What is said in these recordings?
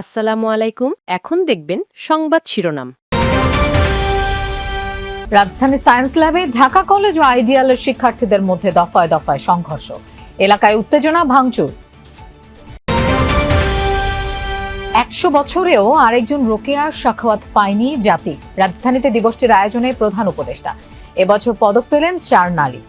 আসসালামু আলাইকুম। এখন দেখবেন সংবাদ শিরোনাম। রাজধানী সায়েন্স ল্যাবে ঢাকা কলেজ ও আইডিয়ালের শিক্ষার্থীদের মধ্যে দফায় দফায় সংঘর্ষ, এলাকায় উত্তেজনা, ভাঙচুর। ১০০ বছরেও আরেকজন রোকেয়ার সাখাওয়াত পায়নি জাতি। রাজধানীতে দিবসটির আয়োজনে প্রধান উপদেষ্টা। এবছর পদক পেলেন ৪ নারী।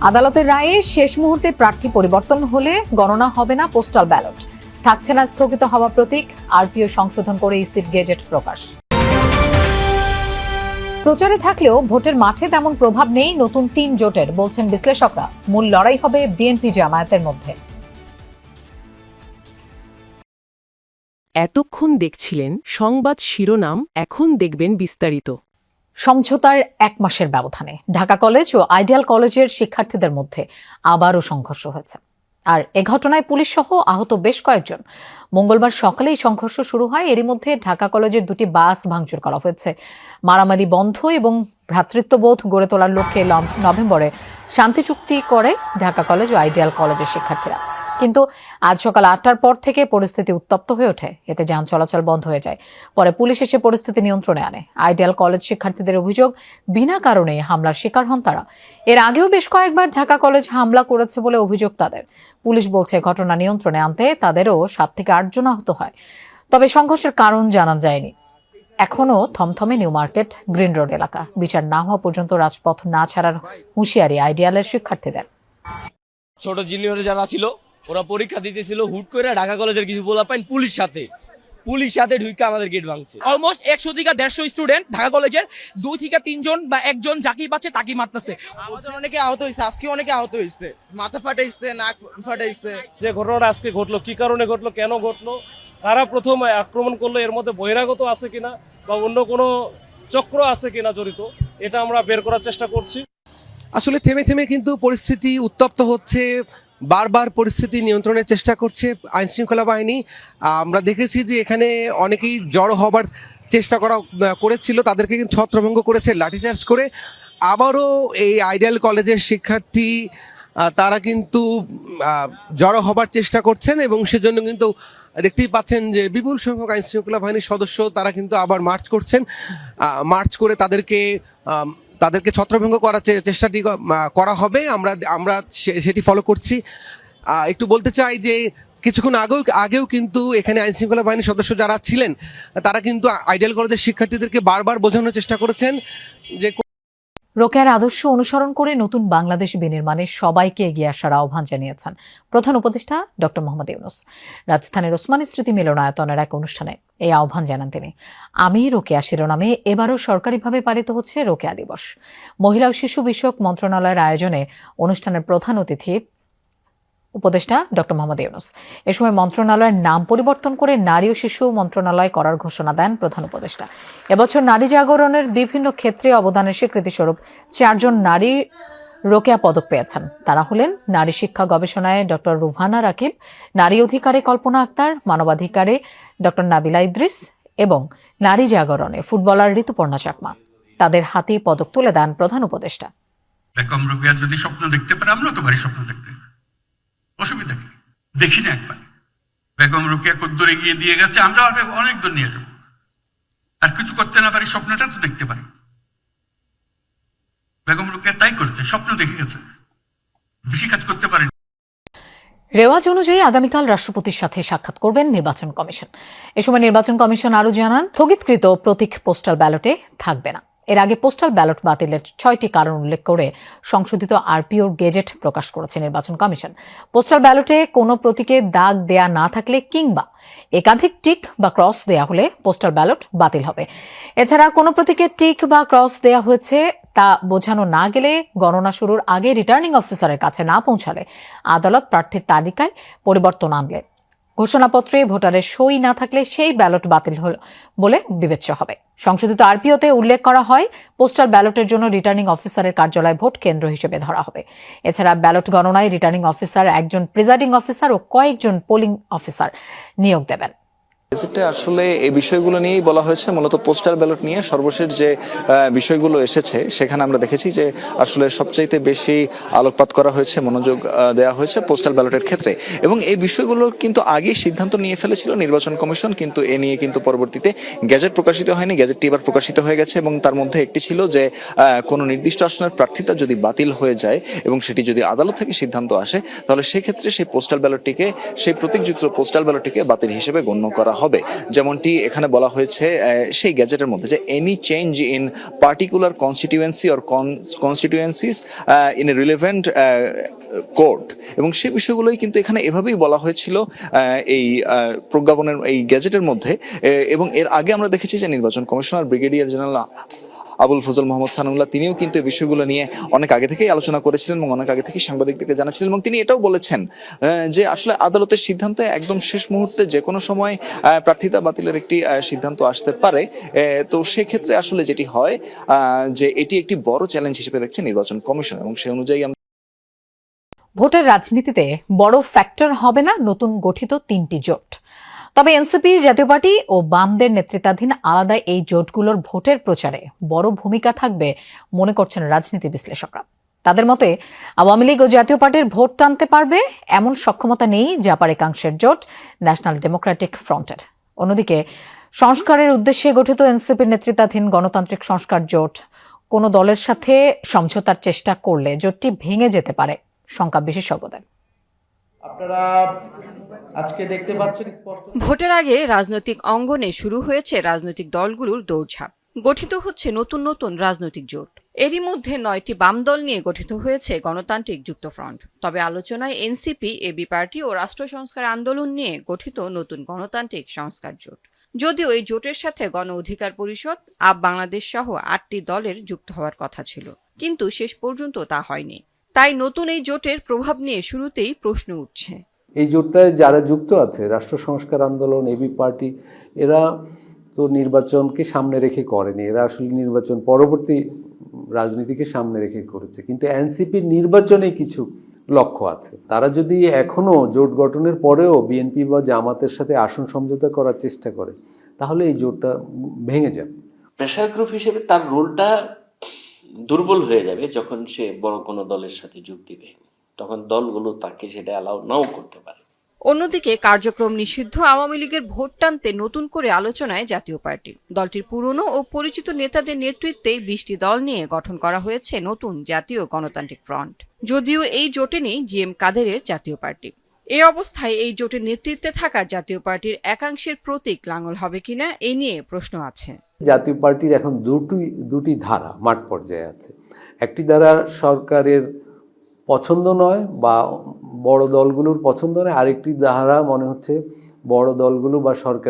আদালতের রায়ে শেষ মুহূর্তে প্রার্থী পরিবর্তন হলে গণনা হবে না পোস্টাল ব্যালট। থাকছে না স্থগিত হওয়া প্রতীক, আরপিও সংশোধন করে ইসির গেজেট প্রকাশ। প্রচারে থাকলেও ভোটের মাঠে তেমন প্রভাব নেই নতুন ৩ জোটের, বলছেন বিশ্লেষকরা। মূল লড়াই হবে বিএনপি জামায়াতের মধ্যে। এতক্ষণ দেখছিলেন সংবাদ শিরোনাম, এখন দেখবেন বিস্তারিত। সমঝোতার ১ মাসের ব্যবধানে ঢাকা কলেজ ও আইডিয়াল কলেজের শিক্ষার্থীদের মধ্যে আবারও সংঘর্ষ হয়েছে। আর এ ঘটনায় পুলিশ সহ আহত বেশ কয়েকজন। মঙ্গলবার সকালে এই সংঘর্ষ শুরু হয়। এরই মধ্যে ঢাকা কলেজের 2টি বাস ভাঙচুর করা হয়েছে। মারামারি বন্ধ এবং ভ্রাতৃত্ববোধ গড়ে তোলার লক্ষ্যে নভেম্বরে শান্তি চুক্তি করে ঢাকা কলেজ ও আইডিয়াল কলেজের শিক্ষার্থীরা। কিন্তু আজ সকাল ৮টার পর থেকে পরিস্থিতি উত্তপ্ত হয়ে ওঠে। এতে যান চলাচল বন্ধ হয়ে যায়। পরে পুলিশ এসে পরিস্থিতি নিয়ন্ত্রণে আনে। আইডিয়াল কলেজ শিক্ষার্থীদের অভিযোগ, বিনা কারণে হামলার শিকার হন তারা। এর আগেও বেশ কয়েকবার ঢাকা কলেজ হামলা করেছে বলে অভিযোগ তাদের। পুলিশ বলছে ঘটনা নিয়ন্ত্রণে আনতে তাদেরও ৭ থেকে ৮ জন আহত হয়। তবে সংঘর্ষের কারণ জানা যায়নি। এখনও থমথমে নিউ মার্কেট, গ্রিন রোড এলাকা। বিচার না হওয়া পর্যন্ত রাজপথ না ছাড়ার হুঁশিয়ারি আইডিয়ালের শিক্ষার্থীদের। ছোট জুনিয়রে যারা ছিল ওরা পরীক্ষা দিতেছিল, হুট করে ঢাকা কলেজের কিছু পোলাপাইন পুলিশ সাথে ঢুকে আমাদের গেট ভাঙছে। অলমোস্ট 100 থেকে 150 স্টুডেন্ট ঢাকা কলেজের 2 থেকে 3 জন বা একজন যাকেই পাচ্ছে তাকেই মারতেছে। আমাদের অনেকে আহত হয়েছে, আজকে অনেকে আহত হয়েছে, মাথা ফাটাইছে, নাক ফাটাইছে। যে ঘটনাটা আজকে ঘটলো, কি কারণে ঘটলো, কেন ঘটলো, কারা প্রথম আক্রমণ করলো, এর মধ্যে বহিরাগত আছে কিনা বা অন্য কোনো চক্র আছে কিনা জড়িত, এটা আমরা বের করার চেষ্টা করছি। আসলে থেমে থেমে কিন্তু পরিস্থিতি উত্তপ্ত হচ্ছে, বারবার পরিস্থিতি নিয়ন্ত্রণের চেষ্টা করছে আইনশৃঙ্খলা বাহিনী। আমরা দেখেছি যে এখানে অনেকেই জড়ো হবার চেষ্টা করেছিল, তাদেরকে কিন্তু ছত্রভঙ্গ করেছে লাঠিচার্জ করে। আবারও এই আইডিয়াল কলেজের শিক্ষার্থী তারা কিন্তু জড়ো হবার চেষ্টা করছেন এবং সেজন্য কিন্তু দেখতেই পাচ্ছেন যে বিপুল সংখ্যক আইনশৃঙ্খলা বাহিনীর সদস্য তারা কিন্তু আবার মার্চ করছেন। মার্চ করে তাদেরকে ছত্রভঙ্গ করার চেষ্টাটি করা হবে। আমরা সেটি ফলো করছি। একটু বলতে চাই যে কিছুক্ষণ আগেও কিন্তু এখানে আইনশৃঙ্খলা বাহিনীর সদস্য যারা ছিলেন তারা কিন্তু আইডিয়াল কলেজের শিক্ষার্থীদেরকে বারবার বোঝানোর চেষ্টা করেছেন যে রোকেয়ার আদর্শ অনুসরণ করে নতুন বাংলাদেশ বিনির্মাণে সবাইকে এগিয়ে আসার আহ্বান জানিয়েছেন প্রধান উপদেষ্টা ডক্টর মোহাম্মদ ইউনূস। রাজধানীর ওসমানী স্মৃতি মিলনায়তনের এক অনুষ্ঠানে এই আহ্বান জানান তিনি। আমি রোকেয়া শিরোনামে এবারও সরকারিভাবে পালিত হচ্ছে রোকেয়া দিবস। মহিলা ও শিশু বিষয়ক মন্ত্রণালয়ের আয়োজনে অনুষ্ঠানের প্রধান অতিথি উপদেষ্টা ডক্টর মোহাম্মদ ইউনূস। এ সময় মন্ত্রণালয়ের নাম পরিবর্তন করে নারী ও শিশু মন্ত্রণালয় করার ঘোষণা দেন প্রধান উপদেষ্টা। এবছর নারী জাগরণের বিভিন্ন ক্ষেত্রে অবদানের স্বীকৃতিস্বরূপ ৪ জন নারী রোকেয়া পদক পেয়েছেন। তারা হলেন নারী শিক্ষা গবেষণায় ডক্টর রুভানা রাকিব, নারী অধিকারে কল্পনা আক্তার, মানবাধিকারে ডক্টর নাবিলা ইদ্রিস এবং নারী জাগরণে ফুটবলার ঋতুপর্ণা চাকমা। তাদের হাতেই পদক তুলে দেন প্রধান উপদেষ্টা। বেগম রোকেয়া যদি স্বপ্ন দেখতে পারে, আমরা তো পারি স্বপ্ন দেখতে, অসুবিধা কি? দেখি না একবার বেগম রোকেয়া কদ্দূর এগিয়ে দিয়ে গেছে, আমরা অনেক দূর নিয়ে যাবো। আর কিছু করতে না পারি, স্বপ্নটা তো দেখতে পারি। বেগম রোকেয়া তাই করেছে, স্বপ্ন দেখে গেছে, বেশি কাজ করতে পারেনি। রেওয়াজ অনুযায়ী আগামীকাল রাষ্ট্রপতির সাথে সাক্ষাৎ করবেন নির্বাচন কমিশন। এ সময় নির্বাচন কমিশন আরও জানান, স্থগিতকৃত প্রতীক পোস্টাল ব্যালটে থাকবে না। এর আগে পোস্টাল ব্যালট বাতিলের 6টি কারণ উল্লেখ করে সংশোধিত আরপিওর গেজেট প্রকাশ করেছে নির্বাচন কমিশন। পোস্টাল ব্যালটে কোনো প্রতীকে দাগ দেয়া না থাকলে কিংবা একাধিক টিক বা ক্রস দেয়া হলে পোস্টাল ব্যালট বাতিল হবে। এছাড়া কোনো প্রতীকে টিক বা ক্রস দেয়া হয়েছে তা বোঝানো না গেলে, গণনা শুরুর আগে রিটার্নিং অফিসারের কাছে না পৌঁছালে, আদালত প্রার্থীর তালিকায় পরিবর্তন আনলে, ঘোষণাপত্রে ভোটারের সই না থাকলে সেই ব্যালট বাতিল বলে বিবেচ্য হবে। সংশোধিত আরপিওতে উল্লেখ করা হয়, পোস্টাল ব্যালটের জন্য রিটার্নিং অফিসারের কার্যালয় ভোট কেন্দ্র হিসেবে ধরা হবে। এছাড়া ব্যালট গণনায় রিটার্নিং অফিসার, একজন প্রিজাইডিং অফিসার ও কয়েকজন পোলিং অফিসার নিয়োগ দেবেন। গেজেটে আসলে এই বিষয়গুলো নিয়েই বলা হয়েছে, মূলত পোস্টাল ব্যালট নিয়ে সর্বশেষ যে বিষয়গুলো এসেছে সেখানে আমরা দেখেছি যে আসলে সবচাইতে বেশি আলোকপাত করা হয়েছে, মনোযোগ দেওয়া হয়েছে পোস্টাল ব্যালটের ক্ষেত্রে। এবং এই বিষয়গুলো কিন্তু আগেই সিদ্ধান্ত নিয়ে ফেলেছিল নির্বাচন কমিশন, কিন্তু এ নিয়ে কিন্তু পরবর্তীতে গেজেট প্রকাশিত হয়নি। গেজেটটি এবার প্রকাশিত হয়ে গেছে এবং তার মধ্যে একটি ছিল যে কোনো নির্দিষ্ট আসনের প্রার্থিতা যদি বাতিল হয়ে যায় এবং সেটি যদি আদালত থেকে সিদ্ধান্ত আসে, তাহলে সেক্ষেত্রে সেই পোস্টাল ব্যালটটিকে, সেই প্রতীকযুক্ত পোস্টাল ব্যালটটিকে বাতিল হিসেবে গণ্য করা হবে। যেমনটি এখানে বলা হয়েছে সেই গ্যাজেটের মধ্যে যে any change in particular constituency or constituencies in a relevant court, এবং সেই বিষয়গুলোই কিন্তু এখানে এভাবেই বলা হয়েছিল এই প্রজ্ঞাপনের এই গ্যাজেটের মধ্যে। এবং এর আগে আমরা দেখেছি যে নির্বাচন commissioner brigadier general Abul Fazal Mohammad Sanaullah তিনিও কিন্তু এই বিষয়গুলো নিয়ে অনেক আগে থেকেই আলোচনা করেছিলেন এবং অনেক আগে থেকেই সাংবাদিকদেরকে জানাচ্ছিলেন, এবং তিনি এটাও বলেছেন যে আসলে আদালতের সিদ্ধান্তে একদম শেষ মুহূর্তে যে কোনো সময় প্রার্থিতা বাতিলের একটি সিদ্ধান্ত আসতে পারে। তো সেক্ষেত্রে আসলে যেটি হয় যে এটি একটি বড় চ্যালেঞ্জ হিসেবে দেখছে নির্বাচন কমিশন, এবং সেই অনুযায়ী ভোটের রাজনীতিতে বড় ফ্যাক্টর হবে না নতুন গঠিত 3টি জোট। তবে এনসিপি, জাতীয় পার্টি ও বামদের নেতৃত্বাধীন আলাদা এই জোটগুলোর ভোটের প্রচারে বড় ভূমিকা থাকবে মনে করছেন রাজনীতি বিশ্লেষকরা। তাদের মতে আওয়ামী লীগ ও জাতীয় পার্টির ভোট টানতে পারবে এমন সক্ষমতা নেই জাপার একাংশের জোট ন্যাশনাল ডেমোক্রেটিক ফ্রন্টের। অন্যদিকে সংস্কারের উদ্দেশ্যে গঠিত এনসিপির নেতৃত্বাধীন গণতান্ত্রিক সংস্কার জোট কোনো দলের সাথে সমঝোতার চেষ্টা করলে জোটটি ভেঙে যেতে পারে শঙ্কা বিশেষজ্ঞদের। আপনারা আজকে দেখতে পাচ্ছেন স্পষ্ট ভোটের আগে রাজনৈতিক অঙ্গনে শুরু হয়েছে রাজনৈতিক দলগুলোর দৌড়ঝাঁপ। গঠিত হচ্ছে নতুন নতুন রাজনৈতিক জোট। এরই মধ্যে 9টি বাম দল নিয়ে গঠিত হয়েছে গণতান্ত্রিক যুক্তফ্রন্ট। তবে আলোচনায় এনসিপি, এবি পার্টি ও রাষ্ট্র সংস্কার আন্দোলন নিয়ে গঠিত নতুন গণতান্ত্রিক সংস্কার জোট। যদিও এই জোটের সাথে গণ অধিকার পরিষদ, আপ বাংলাদেশ সহ 8টি দলের যুক্ত হওয়ার কথা ছিল, কিন্তু শেষ পর্যন্ত তা হয়নি। তাই নতুন এই জোটের প্রভাব নিয়ে শুরুতেই প্রশ্ন উঠছে। এই জোটটায় যারা যুক্ত আছে, রাষ্ট্র সংস্কার আন্দোলন, এবি পার্টি, এরা তো নির্বাচনকে সামনে রেখে করেনি, এরা আসলে নির্বাচন পরবর্তী রাজনীতিকে সামনে রেখে করেছে। কিন্তু এনসিপির নির্বাচনে কিছু লক্ষ্য আছে। তারা যদি এখনো জোট গঠনের পরেও বিএনপি বা জামাতের সাথে আসন সমঝোতা করার চেষ্টা করে, তাহলে এই জোটটা ভেঙে যাবে। প্রেসার গ্রুপ হিসেবে তার রোলটা দুর্বল হয়ে যাবে যখন সে বড় কোনো দলের সাথে যোগ দিবে, তখন দলগুলো তাকে সেটা অ্যালাউ নাও করতে পারে। অন্যদিকে কার্যক্রম নিষিদ্ধ আওয়ামী লীগের ভোট টানতে নতুন করে আলোচনায় জাতীয় পার্টি। দলটির পুরনো ও পরিচিত নেতাদের নেতৃত্বে 20টি দল নিয়ে গঠন করা হয়েছে নতুন জাতীয় গণতান্ত্রিক ফ্রন্ট। যদিও এই জোটে নেই জিএম কাদেরের জাতীয় পার্টি। এই অবস্থায় এই জোটের নেতৃত্বে থাকা জাতীয় পার্টির একাংশের প্রতীক লাঙ্গল হবে কিনা এ নিয়ে প্রশ্ন আছে। জাতীয় পার্টির এখন দুটি ধারা মাঠ পর্যায়ে আছে। একটি ধারা সরকারের পছন্দ নয় বা বড় দলগুলোর পছন্দ নয়, আরেকটি ধারা মনে হচ্ছে বড় দলগুলো বা সরকার